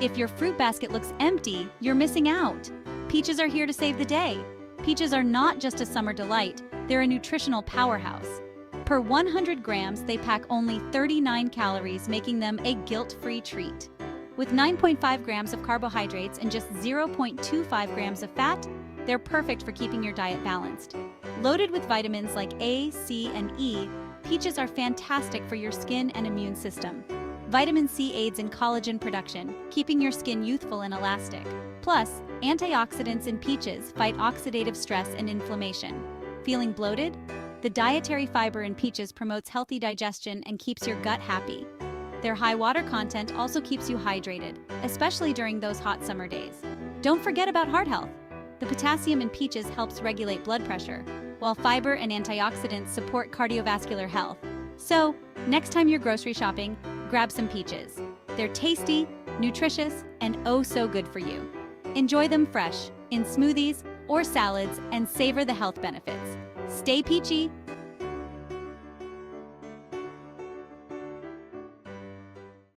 If your fruit basket looks empty, you're missing out. Peaches are here to save the day. Peaches are not just a summer delight, they're a nutritional powerhouse. Per 100 grams, they pack only 39 calories, making them a guilt-free treat. With 9.5 grams of carbohydrates and just 0.25 grams of fat, they're perfect for keeping your diet balanced. Loaded with vitamins like A, C, and E, peaches are fantastic for your skin and immune system. Vitamin C aids in collagen production, keeping your skin youthful and elastic. Plus, antioxidants in peaches fight oxidative stress and inflammation. Feeling bloated? The dietary fiber in peaches promotes healthy digestion and keeps your gut happy. Their high water content also keeps you hydrated, especially during those hot summer days. Don't forget about heart health. The potassium in peaches helps regulate blood pressure, while fiber and antioxidants support cardiovascular health. So, next time you're grocery shopping, grab some peaches. They're tasty, nutritious, and oh so good for you. Enjoy them fresh, in smoothies or salads, and savor the health benefits. Stay peachy,